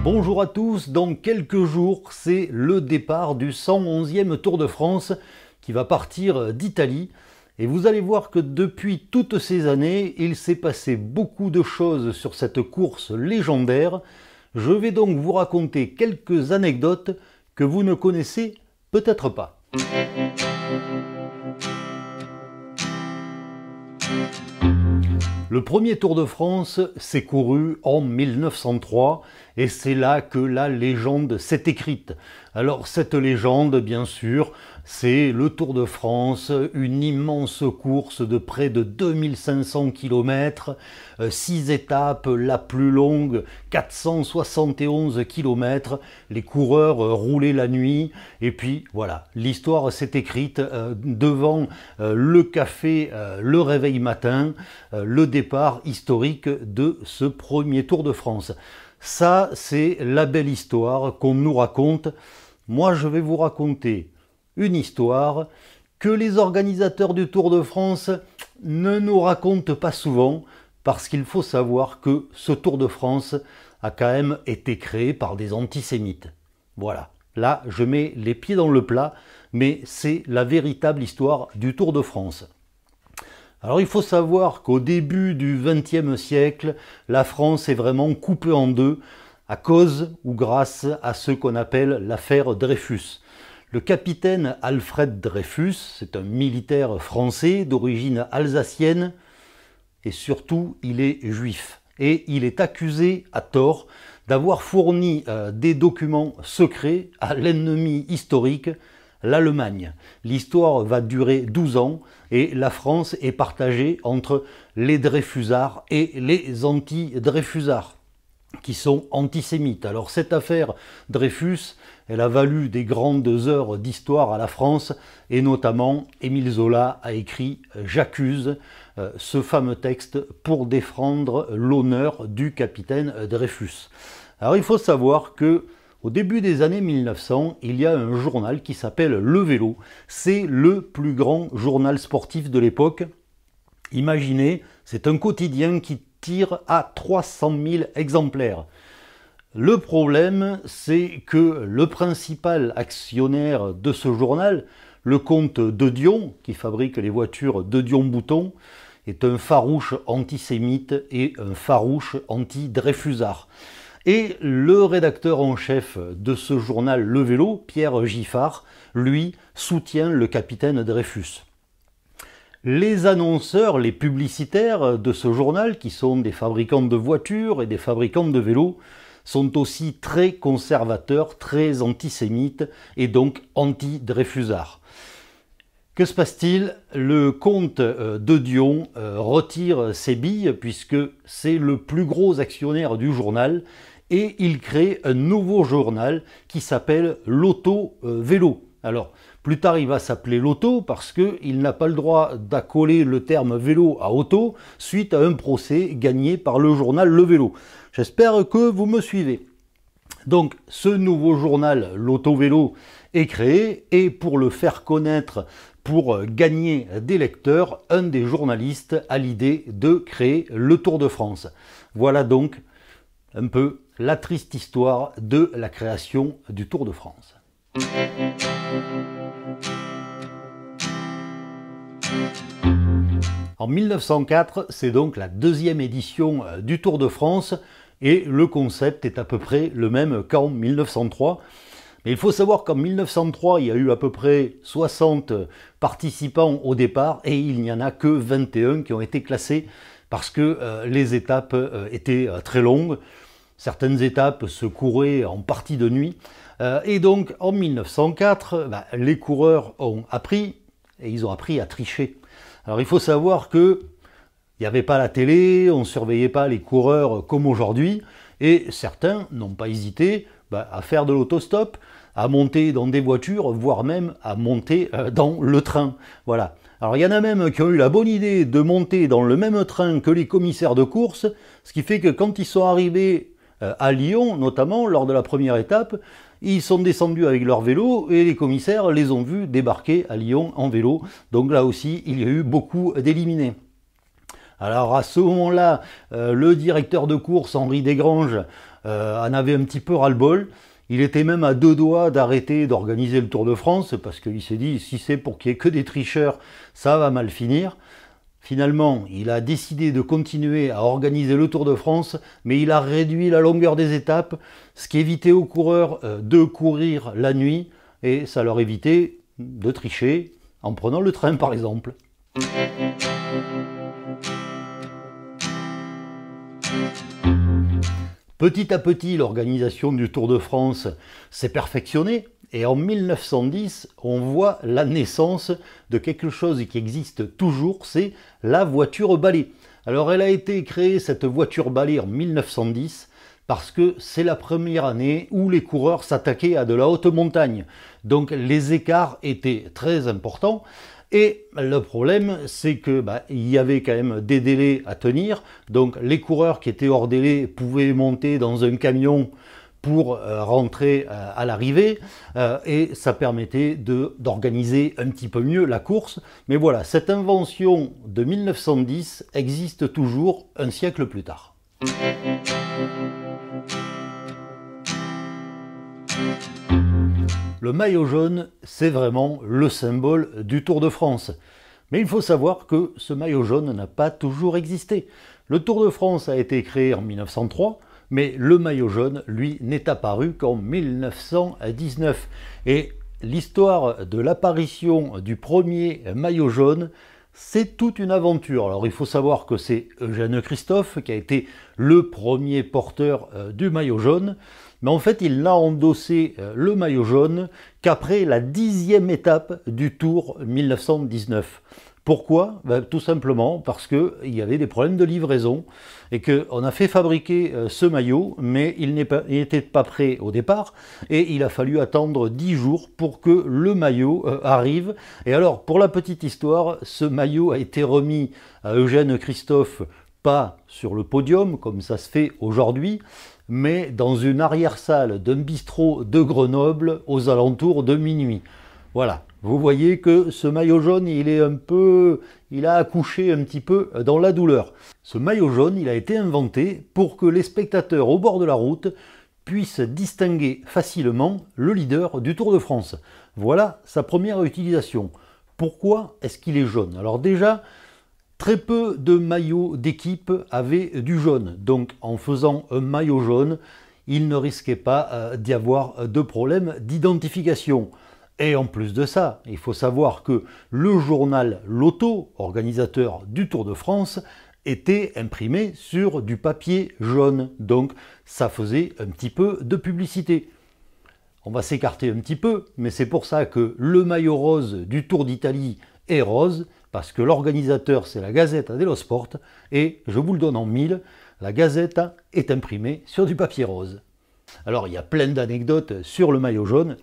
Bonjour à tous, dans quelques jours, c'est le départ du 111e Tour de France qui va partir d'Italie. Et vous allez voir que depuis toutes ces années, il s'est passé beaucoup de choses sur cette course légendaire. Je vais donc vous raconter quelques anecdotes que vous ne connaissez peut-être pas. Le premier Tour de France s'est couru en 1903 et c'est là que la légende s'est écrite. Alors cette légende, bien sûr, c'est le Tour de France, une immense course de près de 2500 km, 6 étapes, la plus longue, 471 km, les coureurs roulaient la nuit et puis voilà, l'histoire s'est écrite devant le café Le Réveil Matin, le départ historique de ce premier Tour de France. Ça, c'est la belle histoire qu'on nous raconte. Moi, je vais vous raconter une histoire que les organisateurs du Tour de France ne nous racontent pas souvent, parce qu'il faut savoir que ce Tour de France a quand même été créé par des antisémites. Voilà, là, je mets les pieds dans le plat, mais c'est la véritable histoire du Tour de France. Alors il faut savoir qu'au début du XXe siècle, la France est vraiment coupée en deux à cause ou grâce à ce qu'on appelle l'affaire Dreyfus. Le capitaine Alfred Dreyfus, c'est un militaire français d'origine alsacienne et surtout il est juif. Et il est accusé à tort d'avoir fourni des documents secrets à l'ennemi historique, l'Allemagne. L'histoire va durer 12 ans et la France est partagée entre les Dreyfusards et les anti-Dreyfusards, qui sont antisémites. Alors cette affaire Dreyfus, elle a valu des grandes heures d'histoire à la France, et notamment Émile Zola a écrit « J'accuse », ce fameux texte pour défendre l'honneur du capitaine Dreyfus. Alors il faut savoir que au début des années 1900, il y a un journal qui s'appelle Le Vélo. C'est le plus grand journal sportif de l'époque. Imaginez, c'est un quotidien qui tire à 300 000 exemplaires. Le problème, c'est que le principal actionnaire de ce journal, le comte de Dion, qui fabrique les voitures de Dion-Bouton, est un farouche antisémite et un farouche anti-Dreyfusard. Et le rédacteur en chef de ce journal Le Vélo, Pierre Giffard, lui, soutient le capitaine Dreyfus. Les annonceurs, les publicitaires de ce journal, qui sont des fabricants de voitures et des fabricants de vélos, sont aussi très conservateurs, très antisémites et donc anti-Dreyfusards. Que se passe-t-il? Le comte de Dion retire ses billes puisque c'est le plus gros actionnaire du journal et il crée un nouveau journal qui s'appelle l'Auto Vélo. Alors, plus tard, il va s'appeler l'Auto parce qu'il n'a pas le droit d'accoler le terme vélo à auto suite à un procès gagné par le journal Le Vélo. J'espère que vous me suivez. Donc, ce nouveau journal, l'Auto Vélo, est créé et pour le faire connaître, pour gagner des lecteurs, un des journalistes a l'idée de créer le Tour de France. Voilà donc un peu la triste histoire de la création du Tour de France. En 1904, c'est donc la deuxième édition du Tour de France et le concept est à peu près le même qu'en 1903. Mais il faut savoir qu'en 1903, il y a eu à peu près 60 participants au départ et il n'y en a que 21 qui ont été classés parce que les étapes étaient très longues. Certaines étapes se couraient en partie de nuit. Et donc en 1904, les coureurs ont appris, et ils ont appris à tricher. Alors il faut savoir que il n'y avait pas la télé, on ne surveillait pas les coureurs comme aujourd'hui, et certains n'ont pas hésité à faire de l'autostop, à monter dans des voitures, voire même à monter dans le train. Voilà. Alors il y en a même qui ont eu la bonne idée de monter dans le même train que les commissaires de course, ce qui fait que quand ils sont arrivés à Lyon, notamment lors de la première étape, ils sont descendus avec leur vélo et les commissaires les ont vus débarquer à Lyon en vélo. Donc là aussi, il y a eu beaucoup d'éliminés. Alors à ce moment-là, le directeur de course, Henri Desgranges, en avait un petit peu ras-le-bol. Il était même à deux doigts d'arrêter d'organiser le Tour de France, parce qu'il s'est dit, si c'est pour qu'il n'y ait que des tricheurs, ça va mal finir. Finalement, il a décidé de continuer à organiser le Tour de France, mais il a réduit la longueur des étapes, ce qui évitait aux coureurs de courir la nuit, et ça leur évitait de tricher en prenant le train par exemple. Petit à petit, l'organisation du Tour de France s'est perfectionnée et en 1910, on voit la naissance de quelque chose qui existe toujours, c'est la voiture balai. Alors elle a été créée, cette voiture balai, en 1910 parce que c'est la première année où les coureurs s'attaquaient à de la haute montagne. Donc les écarts étaient très importants. Et le problème, c'est que il y avait quand même des délais à tenir. Donc les coureurs qui étaient hors délai pouvaient monter dans un camion pour rentrer à l'arrivée et ça permettait d'organiser un petit peu mieux la course. Mais voilà, cette invention de 1910 existe toujours un siècle plus tard. Le maillot jaune, c'est vraiment le symbole du Tour de France. Mais il faut savoir que ce maillot jaune n'a pas toujours existé. Le Tour de France a été créé en 1903, mais le maillot jaune, lui, n'est apparu qu'en 1919. Et l'histoire de l'apparition du premier maillot jaune, c'est toute une aventure. Alors il faut savoir que c'est Eugène Christophe qui a été le premier porteur du maillot jaune. Mais en fait, il n'a endossé le maillot jaune qu'après la 10e étape du Tour 1919. Pourquoi? Tout simplement parce qu'il y avait des problèmes de livraison et qu'on a fait fabriquer ce maillot, mais il n'était pas prêt au départ et il a fallu attendre 10 jours pour que le maillot arrive. Et alors, pour la petite histoire, ce maillot a été remis à Eugène Christophe, pas sur le podium comme ça se fait aujourd'hui, mais dans une arrière-salle d'un bistrot de Grenoble aux alentours de minuit. Voilà, vous voyez que ce maillot jaune, il a accouché un petit peu dans la douleur. Ce maillot jaune, il a été inventé pour que les spectateurs au bord de la route puissent distinguer facilement le leader du Tour de France. Voilà sa première utilisation. Pourquoi est-ce qu'il est jaune? Alors déjà, très peu de maillots d'équipe avaient du jaune, donc en faisant un maillot jaune, il ne risquait pas d'y avoir de problème d'identification. Et en plus de ça, il faut savoir que le journal Lotto, organisateur du Tour de France, était imprimé sur du papier jaune, donc ça faisait un petit peu de publicité. On va s'écarter un petit peu, mais c'est pour ça que le maillot rose du Tour d'Italie est rose, parce que l'organisateur c'est la Gazzetta dello Sport, et je vous le donne en mille, la Gazzetta est imprimée sur du papier rose. Alors il y a plein d'anecdotes sur le maillot jaune.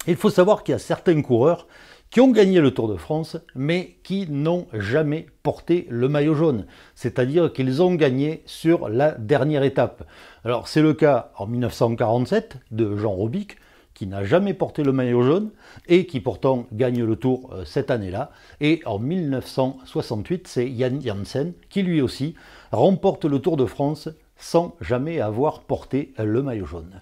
Il faut savoir qu'il y a certains coureurs qui ont gagné le Tour de France, mais qui n'ont jamais porté le maillot jaune. C'est-à-dire qu'ils ont gagné sur la dernière étape. Alors c'est le cas en 1947 de Jean Robic, qui n'a jamais porté le maillot jaune et qui pourtant gagne le Tour cette année-là. Et en 1968, c'est Yann Janssen qui lui aussi remporte le Tour de France sans jamais avoir porté le maillot jaune.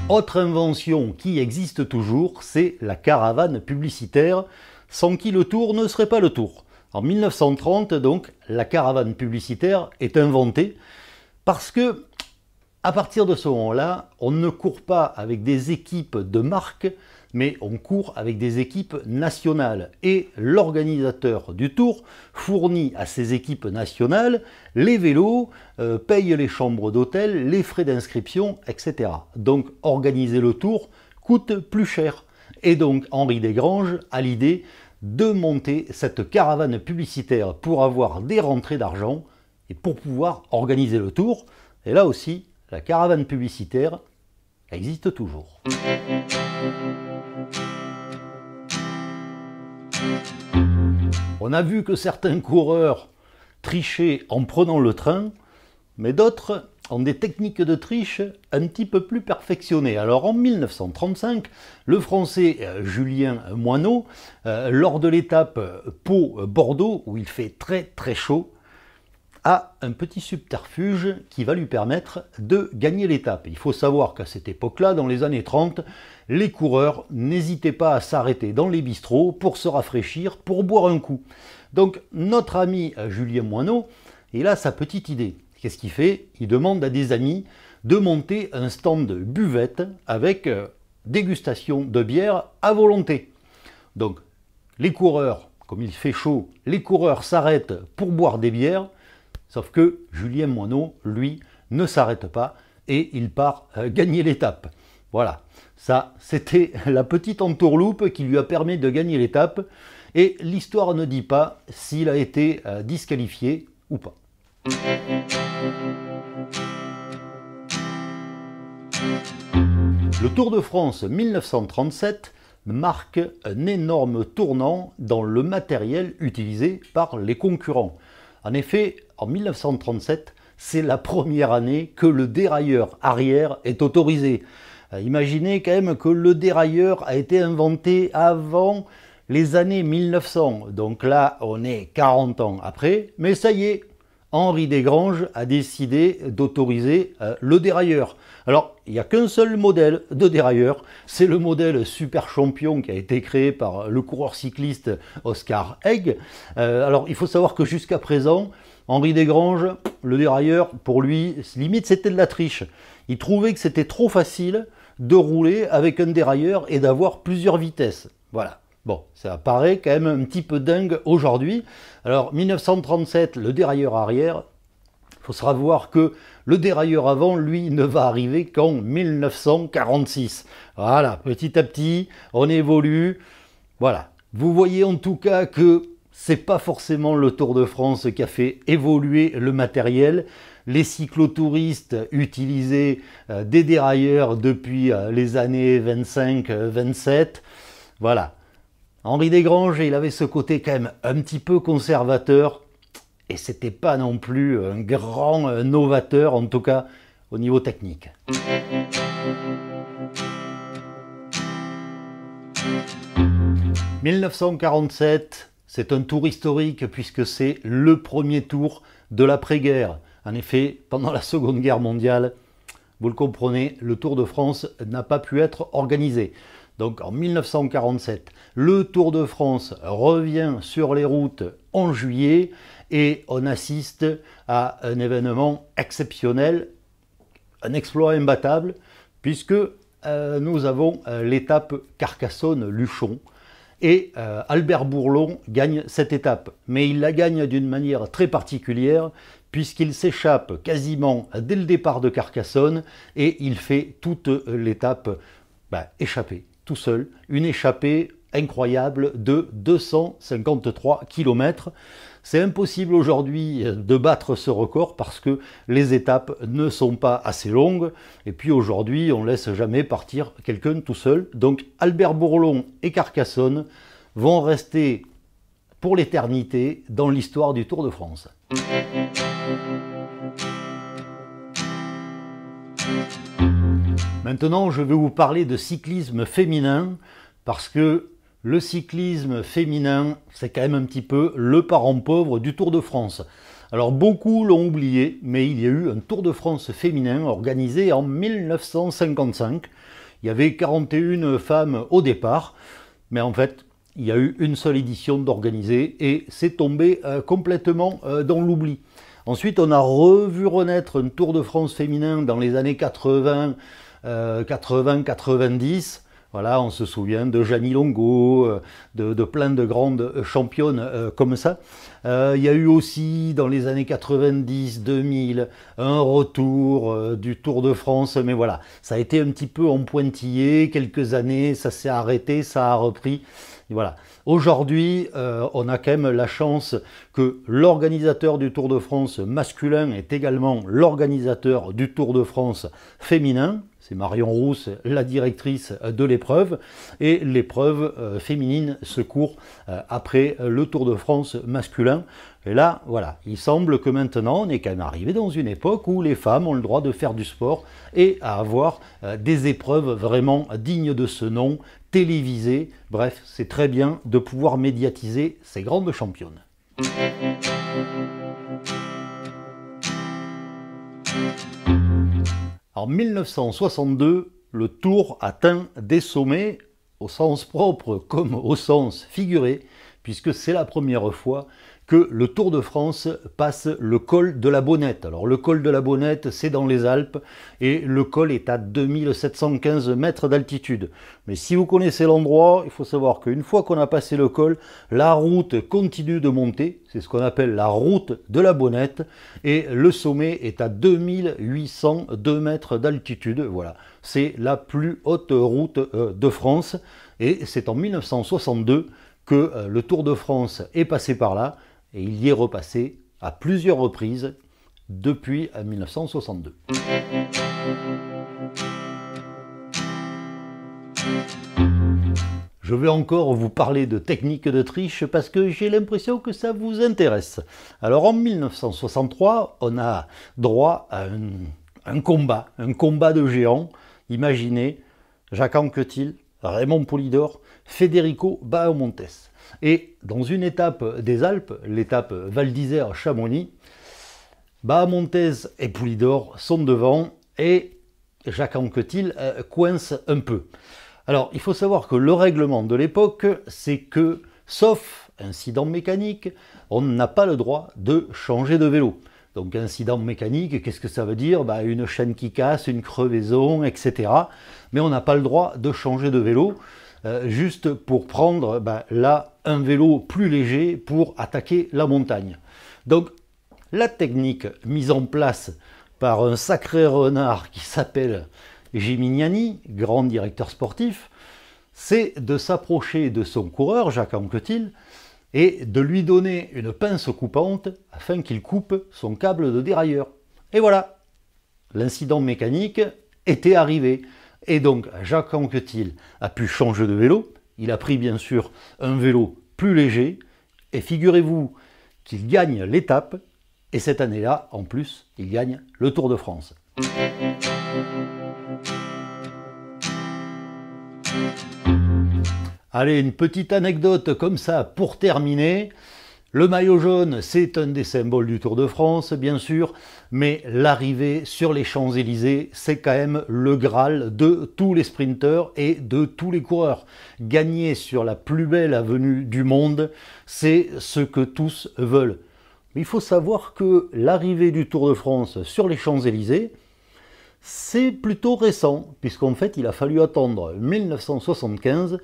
Autre invention qui existe toujours, c'est la caravane publicitaire, sans qui le Tour ne serait pas le Tour. En 1930, donc, la caravane publicitaire est inventée parce que, à partir de ce moment-là, on ne court pas avec des équipes de marque, mais on court avec des équipes nationales. Et l'organisateur du Tour fournit à ces équipes nationales les vélos, paye les chambres d'hôtel, les frais d'inscription, etc. Donc organiser le Tour coûte plus cher. Et donc Henri Desgranges a l'idée de monter cette caravane publicitaire pour avoir des rentrées d'argent et pour pouvoir organiser le Tour. Et là aussi, la caravane publicitaire existe toujours. On a vu que certains coureurs trichaient en prenant le train. mais d'autres ont des techniques de triche un petit peu plus perfectionnées. Alors en 1935, le Français Julien Moineau, lors de l'étape Pau-Bordeaux, où il fait très très chaud, a un petit subterfuge qui va lui permettre de gagner l'étape. Il faut savoir qu'à cette époque-là, dans les années 30, les coureurs n'hésitaient pas à s'arrêter dans les bistrots pour se rafraîchir, pour boire un coup. Donc notre ami Julien Moineau, il a sa petite idée. Qu'est-ce qu'il fait? Il demande à des amis de monter un stand de buvette avec dégustation de bière à volonté. Donc les coureurs, comme il fait chaud, les coureurs s'arrêtent pour boire des bières. Sauf que Julien Moineau, lui, ne s'arrête pas et il part gagner l'étape. Voilà, ça c'était la petite entourloupe qui lui a permis de gagner l'étape. Et l'histoire ne dit pas s'il a été disqualifié ou pas. Le Tour de France 1937 marque un énorme tournant dans le matériel utilisé par les concurrents. En effet, en 1937, c'est la première année que le dérailleur arrière est autorisé. Imaginez quand même que le dérailleur a été inventé avant les années 1900. Donc là, on est 40 ans après. Mais ça y est, Henri Desgranges a décidé d'autoriser le dérailleur. Alors, il n'y a qu'un seul modèle de dérailleur, c'est le modèle Super Champion qui a été créé par le coureur cycliste Oscar Haig. Alors, il faut savoir que jusqu'à présent, Henri Desgranges, le dérailleur, pour lui, limite c'était de la triche. Il trouvait que c'était trop facile de rouler avec un dérailleur et d'avoir plusieurs vitesses. Voilà. Bon, ça paraît quand même un petit peu dingue aujourd'hui. Alors, 1937, le dérailleur arrière, il faut savoir que le dérailleur avant, lui, ne va arriver qu'en 1946. Voilà, petit à petit, on évolue. Voilà. Vous voyez en tout cas que c'est pas forcément le Tour de France qui a fait évoluer le matériel. Les cyclotouristes utilisaient des dérailleurs depuis les années 25-27. Voilà. Henri Desgranges, il avait ce côté quand même un petit peu conservateur et c'était pas non plus un grand novateur, en tout cas au niveau technique. « 1947, c'est un tour historique puisque c'est le premier tour de l'après-guerre. En effet, pendant la Seconde Guerre mondiale, vous le comprenez, le Tour de France n'a pas pu être organisé. Donc en 1947, le Tour de France revient sur les routes en juillet et on assiste à un événement exceptionnel, un exploit imbattable, puisque nous avons l'étape Carcassonne-Luchon et Albert Bourlon gagne cette étape. Mais il la gagne d'une manière très particulière puisqu'il s'échappe quasiment dès le départ de Carcassonne et il fait toute l'étape échappée. Tout seul, une échappée incroyable de 253 km. C'est impossible aujourd'hui de battre ce record parce que les étapes ne sont pas assez longues. Et puis aujourd'hui, on ne laisse jamais partir quelqu'un tout seul. Donc Albert Bourlon et Carcassonne vont rester pour l'éternité dans l'histoire du Tour de France. Maintenant, je vais vous parler de cyclisme féminin parce que le cyclisme féminin, c'est quand même un petit peu le parent pauvre du Tour de France. Alors beaucoup l'ont oublié, mais il y a eu un Tour de France féminin organisé en 1955. Il y avait 41 femmes au départ, mais en fait, il y a eu une seule édition d'organiser et c'est tombé complètement dans l'oubli. Ensuite, on a revu renaître un Tour de France féminin dans les années 80, 80-90. Voilà, on se souvient de Jeannie Longo, de plein de grandes championnes comme ça. Il y a eu aussi dans les années 90-2000 un retour du Tour de France, mais voilà, ça a été un petit peu en pointillé, quelques années, ça s'est arrêté, ça a repris. Et voilà. Aujourd'hui, on a quand même la chance que l'organisateur du Tour de France masculin est également l'organisateur du Tour de France féminin. c'est Marion Rousse, la directrice de l'épreuve, et l'épreuve féminine se court après le Tour de France masculin. Et là, voilà, il semble que maintenant, on est quand même arrivé dans une époque où les femmes ont le droit de faire du sport et à avoir des épreuves vraiment dignes de ce nom, télévisées. Bref, c'est très bien de pouvoir médiatiser ces grandes championnes. En 1962, le Tour atteint des sommets, au sens propre comme au sens figuré, puisque c'est la première fois que le Tour de France passe le col de la Bonnette. Alors le col de la Bonnette, c'est dans les Alpes, et le col est à 2715 mètres d'altitude. Mais si vous connaissez l'endroit, il faut savoir qu'une fois qu'on a passé le col, la route continue de monter, c'est ce qu'on appelle la route de la Bonnette, et le sommet est à 2802 mètres d'altitude. Voilà, c'est la plus haute route de France, et c'est en 1962 que le Tour de France est passé par là, et il y est repassé à plusieurs reprises depuis 1962. Je vais encore vous parler de technique de triche parce que j'ai l'impression que ça vous intéresse. Alors en 1963, on a droit à un combat de géants. Imaginez Jacques Anquetil, Raymond Poulidor, Federico Bahamontes. Et dans une étape des Alpes, l'étape Val d'Isère-Chamonix, Bahamontes et Poulidor sont devant et Jacques Anquetil coince un peu. Alors, il faut savoir que le règlement de l'époque, c'est que, sauf incident mécanique, on n'a pas le droit de changer de vélo. Donc, incident mécanique, qu'est-ce que ça veut dire? Une chaîne qui casse, une crevaison, etc. Mais on n'a pas le droit de changer de vélo, juste pour prendre là un vélo plus léger pour attaquer la montagne. Donc, la technique mise en place par un sacré renard qui s'appelle Gimignani, grand directeur sportif, c'est de s'approcher de son coureur, Jacques Anquetil, et de lui donner une pince coupante afin qu'il coupe son câble de dérailleur. Et voilà, l'incident mécanique était arrivé. Et donc Jacques Anquetil a pu changer de vélo, il a pris bien sûr un vélo plus léger, et figurez-vous qu'il gagne l'étape, et cette année-là, en plus, il gagne le Tour de France. Allez, une petite anecdote comme ça pour terminer. Le maillot jaune, c'est un des symboles du Tour de France, bien sûr, mais l'arrivée sur les Champs-Élysées, c'est quand même le Graal de tous les sprinteurs et de tous les coureurs. Gagner sur la plus belle avenue du monde, c'est ce que tous veulent. Mais il faut savoir que l'arrivée du Tour de France sur les Champs-Élysées, c'est plutôt récent, puisqu'en fait, il a fallu attendre 1975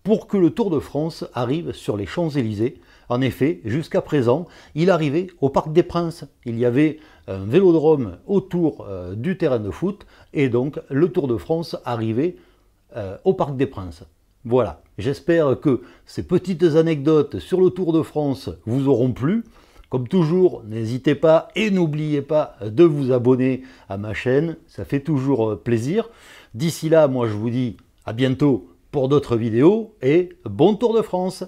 pour que le Tour de France arrive sur les Champs-Élysées. En effet, jusqu'à présent, il arrivait au Parc des Princes. Il y avait un vélodrome autour du terrain de foot, et donc le Tour de France arrivait au Parc des Princes. Voilà, j'espère que ces petites anecdotes sur le Tour de France vous auront plu. Comme toujours, n'hésitez pas et n'oubliez pas de vous abonner à ma chaîne, ça fait toujours plaisir. D'ici là, moi je vous dis à bientôt pour d'autres vidéos et bon Tour de France!